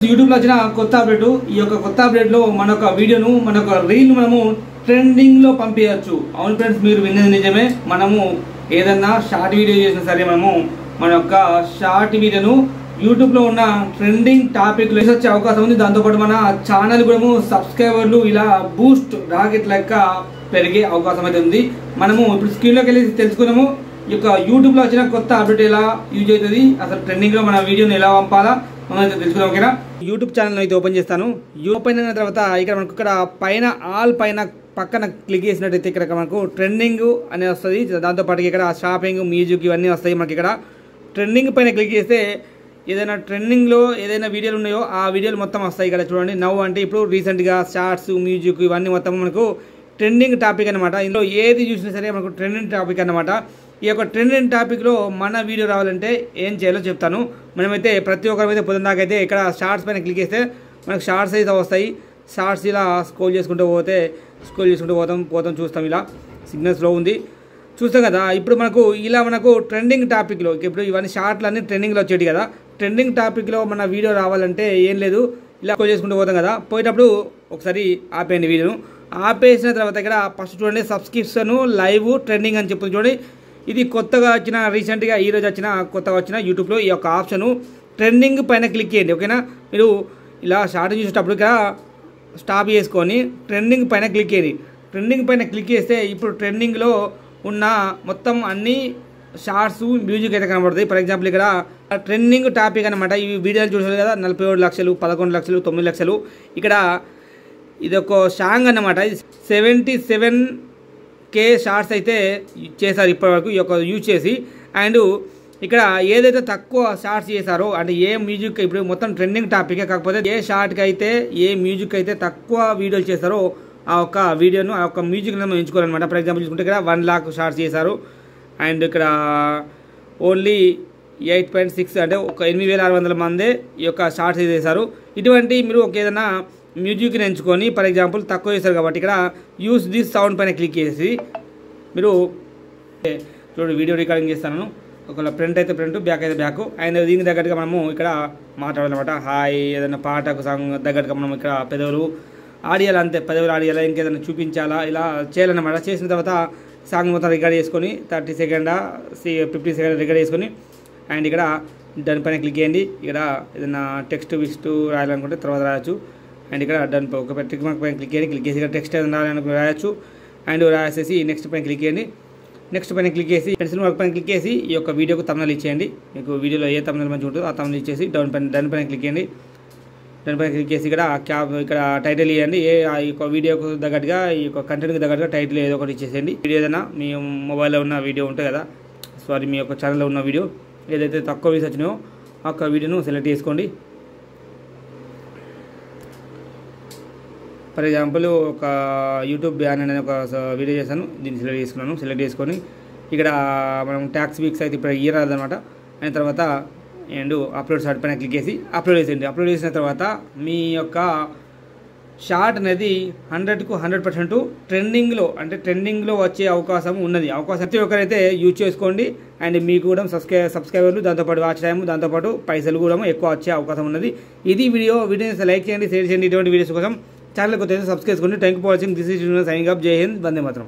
YouTube లో వచ్చిన కొత్త అప్డేట్. ఈ యొక్క కొత్త అప్డేట్ లో మన వీడియోను మన రీల్ మనము ట్రెండింగ్ లో పంపించచ్చు. అవును ఫ్రెండ్స్, మీరు విన్నది నిజమే. మనము ఏదన్నా షార్ట్ వీడియో చేసినా సరే మనము మన యొక్క షార్ట్ వీడియోను యూట్యూబ్ లో ఉన్న ట్రెండింగ్ టాపిక్ లో వచ్చే అవకాశం ఉంది. దాంతోపాటు మన ఛానల్ కూడా సబ్స్క్రైబర్లు ఇలా బూస్ట్ రాకెట్ లెక్క పెరిగే అవకాశం అయితే ఉంది. మనము ఇప్పుడు స్క్రీన్ లోకి వెళ్ళి తెలుసుకున్నాము ఈ యొక్క యూట్యూబ్ లో వచ్చిన కొత్త అప్డేట్ ఎలా యూజ్ అవుతుంది, అసలు ట్రెండింగ్ లో మన వీడియోని ఎలా పంపాలా మనం అయితే తెలుసుకున్నాం. ఓకేనా, యూట్యూబ్ ఛానల్ అయితే ఓపెన్ చేస్తాను. ఓపెన్ అయిన తర్వాత ఇక్కడ మనకు ఇక్కడ పైన ఆల్ పైన పక్కన క్లిక్ చేసినట్టయితే ఇక్కడ మనకు ట్రెండింగ్ అనేది వస్తుంది. దాంతోపాటు ఇక్కడ షాపింగ్, మ్యూజిక్ ఇవన్నీ వస్తాయి. మనకి ఇక్కడ ట్రెండింగ్ పైన క్లిక్ చేస్తే ఏదైనా ట్రెండింగ్లో ఏదైనా వీడియోలు ఉన్నాయో ఆ వీడియోలు మొత్తం వస్తాయి. ఇక్కడ చూడండి, నవ్వు అంటే ఇప్పుడు రీసెంట్గా షార్ట్స్, మ్యూజిక్ ఇవన్నీ మొత్తం మనకు ట్రెండింగ్ టాపిక్ అనమాట. ఇందులో ఏది చూసినా సరే మనకు ట్రెండింగ్ టాపిక్ అనమాట. ఈ యొక్క ట్రెండింగ్ టాపిక్లో మన వీడియో రావాలంటే ఏం చేయాలో చెప్తాను. మనమైతే ప్రతి ఒక్కరైతే పొద్దున్నాకైతే ఇక్కడ షార్ట్స్ పైన క్లిక్ చేస్తే మనకు షార్ట్స్ అయితే వస్తాయి. షార్ట్స్ ఇలా స్క్రోల్ చేసుకుంటూ పోతాం చూస్తాం. ఇలా సిగ్నల్స్లో ఉంది చూస్తాం కదా. ఇప్పుడు మనకు ట్రెండింగ్ టాపిక్లో ఇప్పుడు ఇవన్నీ షార్ట్లు అన్నీ ట్రెండింగ్లో వచ్చేటి కదా. ట్రెండింగ్ టాపిక్లో మన వీడియో రావాలంటే ఏం లేదు, ఇలా స్క్రోల్ చేసుకుంటూ పోతాం కదా. పోయేటప్పుడు ఒకసారి ఆపేయండి వీడియోను. ఆపేసిన తర్వాత ఇక్కడ ఫస్ట్ చూడండి, సబ్స్క్రిప్షన్ లైవ్ ట్రెండింగ్ అని చెప్తుంది చూడండి. ఇది కొత్తగా వచ్చిన రీసెంట్గా ఈరోజు కొత్తగా వచ్చిన యూట్యూబ్లో ఈ యొక్క ఆప్షను ట్రెండింగ్ పైన క్లిక్ చేయండి. ఓకేనా, మీరు ఇలా షార్ట్ చూసేటప్పుడు ఇక్కడ స్టాప్ చేసుకొని ట్రెండింగ్ పైన క్లిక్ చేయండి. ట్రెండింగ్ పైన క్లిక్ చేస్తే ఇప్పుడు ట్రెండింగ్లో ఉన్న మొత్తం అన్ని షార్ట్స్, మ్యూజిక్ అయితే కనబడుతుంది. ఫర్ ఎగ్జాంపుల్ ఇక్కడ ట్రెండింగ్ టాపిక్ అనమాట. ఈ వీడియోలు చూసారు కదా, 47 లక్షలు, 11 లక్షలు, 9 లక్షలు. ఇక్కడ ఇది ఒక సాంగ్ అన్నమాట. 77K షార్ట్స్ అయితే చేశారు ఇప్పటివరకు ఈ యొక్క యూజ్ చేసి. అండ్ ఇక్కడ ఏదైతే తక్కువ షార్ట్స్ చేశారో అంటే ఏ మ్యూజిక్ ఇప్పుడు మొత్తం ట్రెండింగ్ టాపికే, కాకపోతే ఏ షార్ట్కి అయితే ఏ మ్యూజిక్ అయితే తక్కువ వీడియోలు చేశారో ఆ ఒక్క వీడియోను ఆ ఒక్క మ్యూజిక్ మనం ఎంచుకోవాలన్నమాట. ఫర్ ఎగ్జాంపుల్ చూసుకుంటే ఇక్కడ 1 లాక్ షార్ట్స్ చేశారు. అండ్ ఇక్కడ ఓన్లీ 8.6 అంటే ఒక 8600 మందే ఈ యొక్క షార్ట్స్ చేశారు. ఇటువంటి మీరు ఒక ఏదైనా మ్యూజిక్ని ఎంచుకొని ఫర్ ఎగ్జాంపుల్ తక్కువ చేశారు కాబట్టి ఇక్కడ యూస్ దిస్ సౌండ్ పైన క్లిక్ చేసి మీరు చూడండి వీడియో రికార్డింగ్ చేస్తాను. ఒకవేళ ఫ్రంట్ అయితే ఫ్రంట్, బ్యాక్ అయితే బ్యాక్. అండ్ దీనికి తగ్గట్టుగా మనము ఇక్కడ మాట్లాడాలన్నమాట. హాయ్ ఏదైనా పాటకు సాంగ్ తగ్గట్టుగా మనం ఇక్కడ పెదవులు ఆడియాలి, అంతే పెదవులు ఆడియాలా, ఇంకేదైనా చూపించాలా, ఇలా చేయాలన్నమాట. చేసిన తర్వాత సాంగ్ మొత్తం రికార్డ్ చేసుకొని 30 సెకండ్ 50 సెకండ్ రికార్డ్ చేసుకొని అండ్ ఇక్కడ డన్ పైన క్లిక్ చేయండి. ఇక్కడ ఏదైనా టెక్స్ట్ రాయాలనుకుంటే తర్వాత రాయొచ్చు. అండ్ ఇక్కడ డన్ ఒక టిక్ మార్క్ పైన క్లిక్ చేయండి. క్లిక్ చేసి ఇక్కడ టెక్స్ట్ ఏదైనా రాయాలనుకుంటే రాయొచ్చు. అండ్ రాసేసి నెక్స్ట్ పైన క్లిక్ చేయండి. నెక్స్ట్ పైన క్లిక్ చేసి పెన్సిల్ మార్క్ పైన క్లిక్ చేసి ఈ యొక్క వీడియోకు తమ్నెల్ ఇచ్చేయండి. మీకు వీడియోలో ఏ తమ్నెల్ మంచిగా ఉంటుందో ఆ తమ్నెల్ ఇచ్చేసి డన్ పైన క్లిక్ చేయండి. డన్ పైన క్లిక్ చేసి ఇక్కడ టైటిల్ ఇవ్వండి. ఈ యొక్క వీడియోకు తగ్గట్టుగా ఈ యొక్క కంటెంట్కి తగ్గట్టుగా టైటిల్ ఏదో ఒకటి ఇచ్చేసేయండి. వీడియో ఏదైనా మీ మొబైల్లో ఉన్న వీడియో ఉంటుంది కదా, మీ యొక్క ఛానల్లో ఉన్న వీడియో ఏదైతే తక్కువ వ్యూస్ వచ్చినాయో ఆ యొక్క వీడియోను సెలెక్ట్ చేసుకోండి. ఫర్ ఎగ్జాంపుల్ ఒక యూట్యూబ్ బ్యాన్ అనేది ఒక వీడియో చేశాను, దీన్ని సెలెక్ట్ చేసుకున్నాను. సెలెక్ట్ చేసుకొని ఇక్కడ మనం ట్యాక్స్ వీక్స్ అయితే ఇప్పుడు ఇయర్ రాదనమాట. అయిన తర్వాత అండ్ అప్లోడ్ షార్ట్ పైన క్లిక్ చేసి అప్లోడ్ చేసేయండి. అప్లోడ్ చేసిన తర్వాత మీ యొక్క షార్ట్ అనేది 100కు 100% ట్రెండింగ్లో వచ్చే అవకాశం ఉన్నది. ప్రతి ఒక్కరైతే యూజ్ చేసుకోండి. అండ్ మీకు కూడా సబ్స్క్రైబర్లు, దాంతోపాటు వాచ్ టైం, దాంతోపాటు పైసలు కూడా ఎక్కువ వచ్చే అవకాశం ఉన్నది. ఇది వీడియోని లైక్ చేయండి, షేర్ చేయండి. ఇటువంటి వీడియోస్ కోసం ఛానల్ కొత్త సబ్స్క్రైబ్ చేసుకోండి. Thank you for watching. This is signing up. జై హింద్, వందే మాతరం.